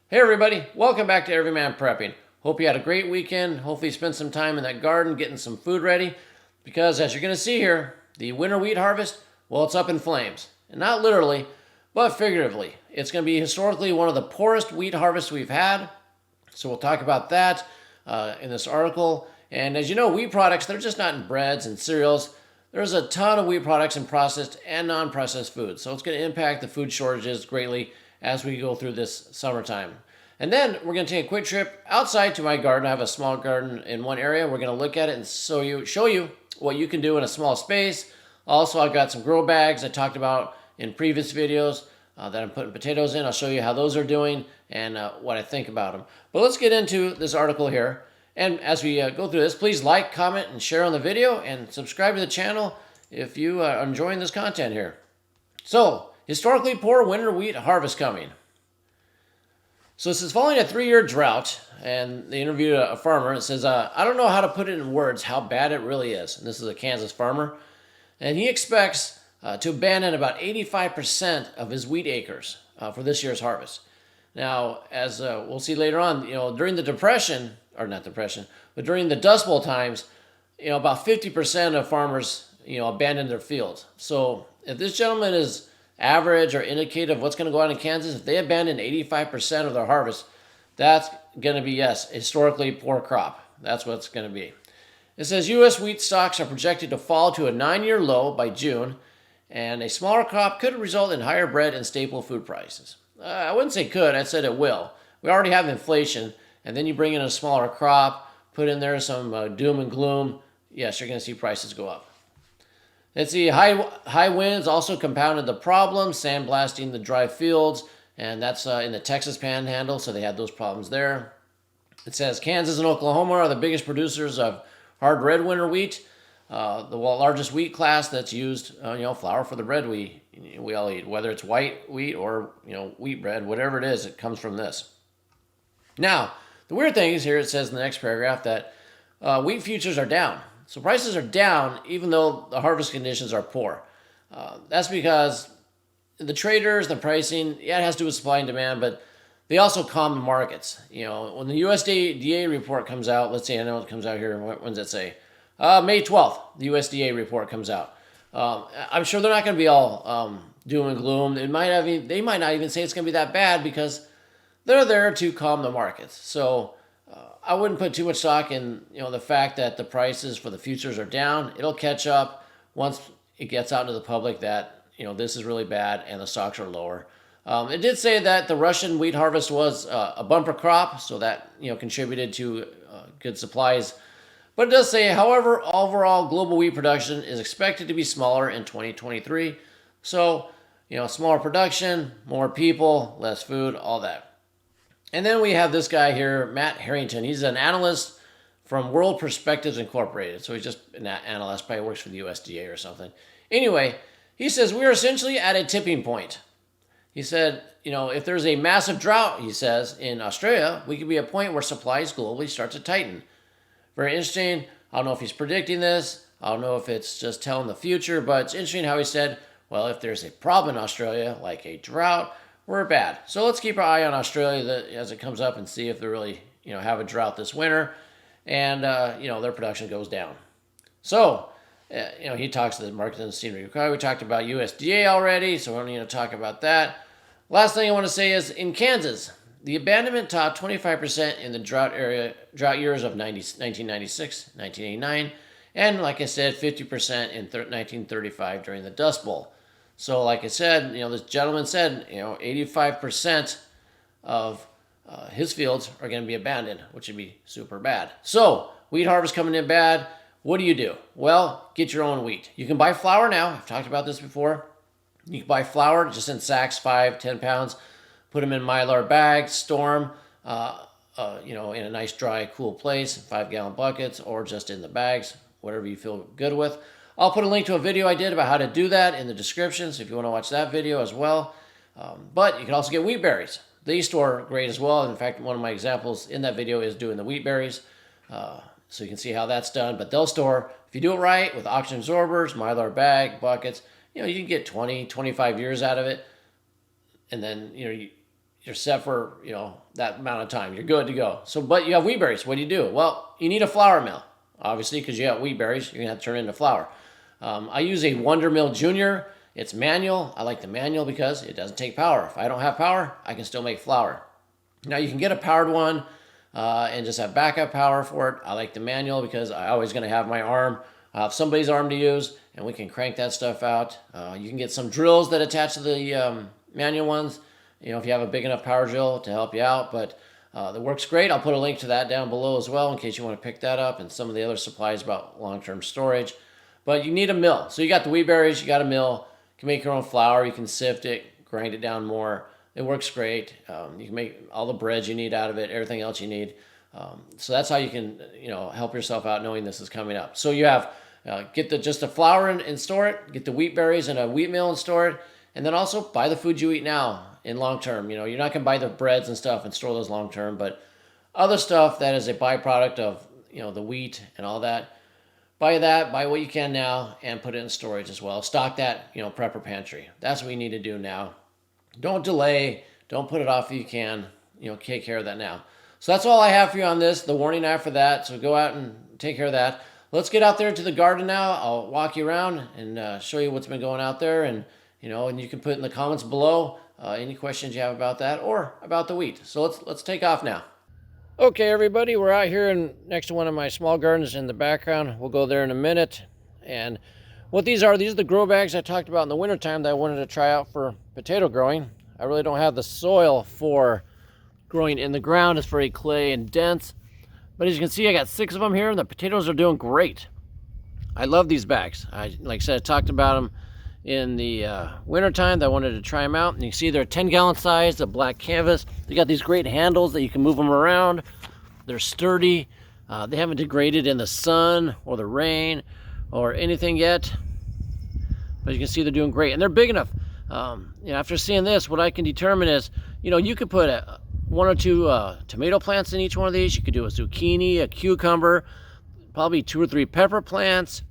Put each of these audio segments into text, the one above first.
Hey everybody, welcome back to Everyman Prepping. Hope you had a great weekend. Hopefully you spent some time in that garden getting some food ready because as you're going to see here, the winter wheat harvest, well, it's up in flames. And not literally, but figuratively. It's going to be historically one of the poorest wheat harvests we've had. So we'll talk about that in this article. And as you know, wheat products, they're just not in breads and cereals. There's a ton of wheat products in processed and non-processed foods. So it's going to impact the food shortages greatly as we go through this summertime. And then we're going to take a quick trip outside to my garden. I have a small garden in one area. We're going to look at it and show you what you can do in a small space. Also, I've got some grow bags I talked about in previous videos that I'm putting potatoes in. I'll show you how those are doing and what I think about them. But let's get into this article here. And as we go through this, please like, comment, and share on the video and subscribe to the channel if you are enjoying this content here. So, historically poor winter wheat harvest coming. So this is following a 3-year drought, and they interviewed a farmer. It says, I don't know how to put it in words how bad it really is. And this is a Kansas farmer. And he expects to abandon about 85% of his wheat acres for this year's harvest. Now, as we'll see later on, during the Depression, or not Depression, but during the Dust Bowl times, about 50% of farmers, abandoned their fields. So if this gentleman is average or indicative of what's going to go on in Kansas, if they abandon 85% of their harvest, that's going to be, yes, historically poor crop. That's what it's going to be. It says U.S. wheat stocks are projected to fall to a 9-year low by June, and a smaller crop could result in higher bread and staple food prices. I wouldn't say could, I said it will. We already have inflation, and then you bring in a smaller crop, put in there some doom and gloom, yes, you're going to see prices go up. Let's see, high winds also compounded the problem, sandblasting the dry fields, and that's in the Texas Panhandle, so they had those problems there. It says Kansas and Oklahoma are the biggest producers of hard red winter wheat, the largest wheat class that's used, flour for the bread we all eat, whether it's white wheat or wheat bread, whatever it is, it comes from this. Now, the weird thing is here it says in the next paragraph that wheat futures are down. So prices are down even though the harvest conditions are poor. That's because the traders, the pricing, yeah, it has to do with supply and demand, but they also calm the markets. When the USDA report comes out, let's say, I know it comes out here, when does it say? May 12th, the USDA report comes out. I'm sure they're not going to be all doom and gloom. They might not even say it's going to be that bad because they're there to calm the markets. So I wouldn't put too much stock in the fact that the prices for the futures are down. It'll catch up once it gets out to the public that this is really bad and the stocks are lower. It did say that the Russian wheat harvest was a bumper crop, so that contributed to good supplies. But it does say, however, overall global wheat production is expected to be smaller in 2023. So smaller production, more people, less food, all that. And then we have this guy here, Matt Harrington. He's an analyst from World Perspectives Incorporated. So he's just an analyst, probably works for the USDA or something. Anyway, he says, we are essentially at a tipping point. He said, if there's a massive drought, he says, in Australia, we could be at a point where supplies globally start to tighten. Very interesting. I don't know if he's predicting this. I don't know if it's just telling the future, but it's interesting how he said, well, if there's a problem in Australia, like a drought, we're bad. So let's keep our eye on Australia as it comes up and see if they really, have a drought this winter and, their production goes down. So, he talks to the market doesn't seem to require. We talked about USDA already, so we don't need to talk about that. Last thing I want to say is in Kansas, the abandonment topped 25% in the drought years of 1996, 1989, and like I said, 50% in 1935 during the Dust Bowl. So like I said, this gentleman said, 85% of his fields are going to be abandoned, which would be super bad. So wheat harvest coming in bad. What do? Well, get your own wheat. You can buy flour now. I've talked about this before. You can buy flour just in sacks, 5-10 pounds. Put them in Mylar bags, store them, in a nice, dry, cool place, 5-gallon buckets, or just in the bags, whatever you feel good with. I'll put a link to a video I did about how to do that in the description, so if you want to watch that video as well. But you can also get wheat berries. They store great as well. In fact, one of my examples in that video is doing the wheat berries. So you can see how that's done. But they'll store, if you do it right, with oxygen absorbers, Mylar bag, buckets, you can get 20, 25 years out of it. And then, you're set for, that amount of time. You're good to go. So, but you have wheat berries. What do? Well, you need a flour mill, obviously, because you got wheat berries. You're gonna have to turn it into flour. I use a Wonder Mill Junior. It's manual. I like the manual because it doesn't take power. If I don't have power, I can still make flour. Now you can get a powered one and just have backup power for it. I like the manual because I always gonna have my arm. I have somebody's arm to use, and we can crank that stuff out. You can get some drills that attach to the manual ones. If you have a big enough power drill to help you out, but that works great. I'll put a link to that down below as well in case you want to pick that up, and some of the other supplies about long-term storage. But you need a mill. So you got the wheat berries, you got a mill. You can make your own flour. You can sift it, grind it down more. It works great. You can make all the breads you need out of it, everything else you need. So that's how you can, help yourself out knowing this is coming up. So you have get just the flour and store it. Get the wheat berries in a wheat mill and store it. And then also buy the food you eat now in long term. You're not going to buy the breads and stuff and store those long term, but other stuff that is a byproduct of, the wheat and all that. Buy what you can now and put it in storage as well. Stock that, prepper pantry. That's what you need to do now. Don't delay. Don't put it off if you can. Take care of that now. So that's all I have for you on this, the warning I have for that. So go out and take care of that. Let's get out there to the garden now. I'll walk you around and show you what's been going out there. And you can put in the comments below any questions you have about that or about the wheat. So let's take off now. Okay, everybody, we're out here next to one of my small gardens in the background. We'll go there in a minute. And what these are the grow bags I talked about in the wintertime that I wanted to try out for potato growing. I really don't have the soil for growing in the ground. It's very clay and dense. But as you can see, I got 6 of them here, and the potatoes are doing great. I love these bags. Like I said, I talked about them in the wintertime that I wanted to try them out. And you can see they're 10-gallon size, the black canvas. They got these great handles that you can move them around. They're sturdy. They haven't degraded in the sun or the rain or anything yet. But you can see they're doing great. And they're big enough. After seeing this, what I can determine is, you could put 1 or 2 tomato plants in each one of these. You could do a zucchini, a cucumber, probably 2 or 3 pepper plants,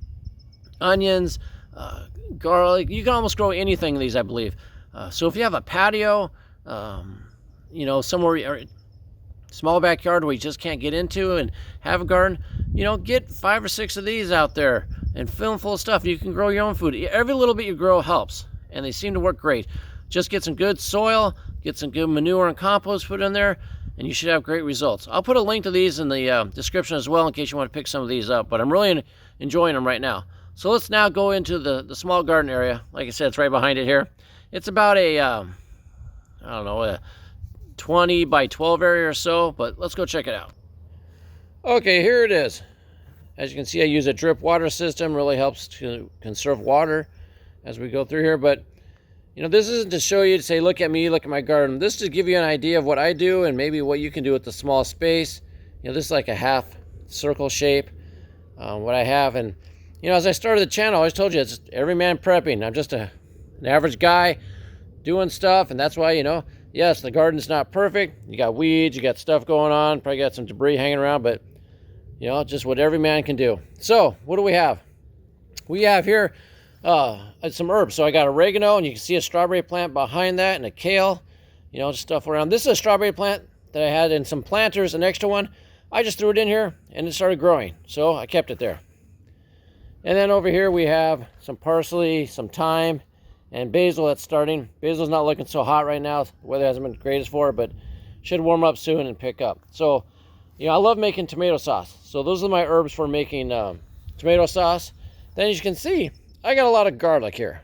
onions, garlic. You can almost grow anything in these, I believe. So if you have a patio, somewhere or small backyard where you just can't get into and have a garden, get 5 or 6 of these out there and fill them full of stuff. You can grow your own food. Every little bit you grow helps, and they seem to work great. Just get some good soil, get some good manure and compost put in there, and you should have great results. I'll put a link to these in the description as well in case you want to pick some of these up, but I'm really enjoying them right now. So let's now go into the small garden area. Like I said, it's right behind it here. It's about a 20 by 12 area or so, but let's go check it out. Okay, here it is. As you can see, I use a drip water system. Really helps to conserve water as we go through here. But, this isn't to show you to say, look at me, look at my garden. This is to give you an idea of what I do and maybe what you can do with the small space. This is like a half circle shape, what I have. And, as I started the channel, I always told you it's Everyman Prepping. I'm just an average guy doing stuff. And that's why, yes, the garden's not perfect. You got weeds, you got stuff going on, probably got some debris hanging around, but, just what every man can do. So, what do we have? We have here some herbs. So I got oregano, and you can see a strawberry plant behind that, and a kale, just stuff around. This is a strawberry plant that I had in some planters. The next one, I just threw it in here, and it started growing. So I kept it there. And then over here we have some parsley, some thyme, and basil that's starting. Basil's not looking so hot right now. The weather hasn't been the greatest for it, but should warm up soon and pick up. So, I love making tomato sauce. So those are my herbs for making tomato sauce. Then as you can see, I got a lot of garlic here.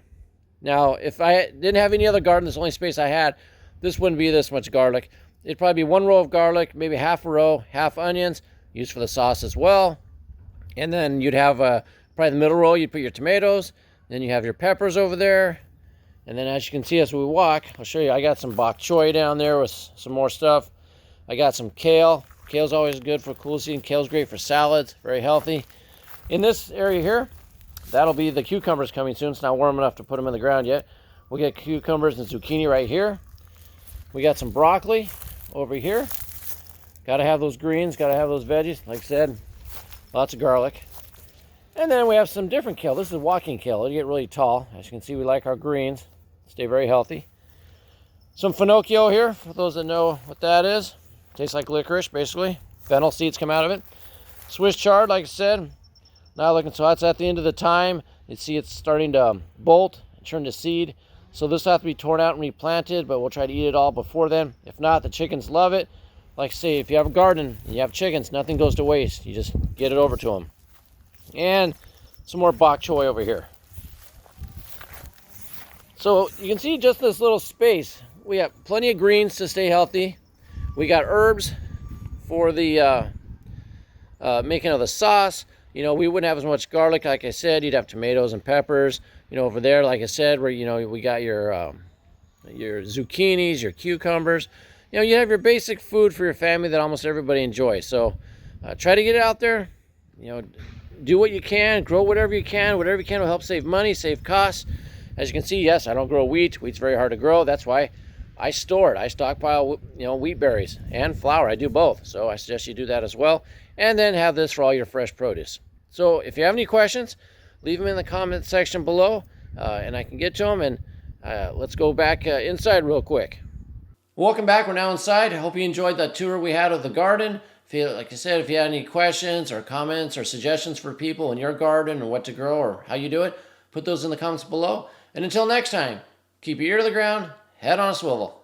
Now, if I didn't have any other garden, this is the only space I had, this wouldn't be this much garlic. It'd probably be 1 row of garlic, maybe half a row, half onions, used for the sauce as well. And then you'd have probably the middle row, you'd put your tomatoes. Then you have your peppers over there. And then as you can see as we walk, I'll show you, I got some bok choy down there with some more stuff. I got some kale. Kale's always good for cool season. Kale's great for salads, very healthy. In this area here, that'll be the cucumbers coming soon. It's not warm enough to put them in the ground yet. We'll get cucumbers and zucchini right here. We got some broccoli over here. Got to have those greens, got to have those veggies. Like I said, lots of garlic. And then we have some different kale. This is walking kale. It'll get really tall. As you can see, we like our greens. Stay very healthy. Some finocchio here, for those that know what that is. Tastes like licorice, basically. Fennel seeds come out of it. Swiss chard, like I said, not looking so hot. It's at the end of the time. You see it's starting to bolt and turn to seed. So this will have to be torn out and replanted, but we'll try to eat it all before then. If not, the chickens love it. Like I say, if you have a garden and you have chickens, nothing goes to waste. You just get it over to them. And some more bok choy over here. So you can see just this little space. We have plenty of greens to stay healthy. We got herbs for the making of the sauce. You know, we wouldn't have as much garlic, like I said. You'd have tomatoes and peppers. You know, over there, like I said, where, you know, we got your zucchinis, your cucumbers. You know, you have your basic food for your family that almost everybody enjoys. So try to get it out there. You know, do what you can, grow whatever you can. Whatever you can will help save money, save costs. As you can see, yes, I don't grow wheat. Wheat's very hard to grow. That's why I store it. I stockpile, you know, wheat berries and flour. I do both. So I suggest you do that as well. And then have this for all your fresh produce. So if you have any questions, leave them in the comment section below, and I can get to them. And let's go back inside real quick. Welcome back. We're now inside. I hope you enjoyed that tour we had of the garden. Like I said, if you had any questions or comments or suggestions for people in your garden or what to grow or how you do it, put those in the comments below. And until next time, keep your ear to the ground, head on a swivel.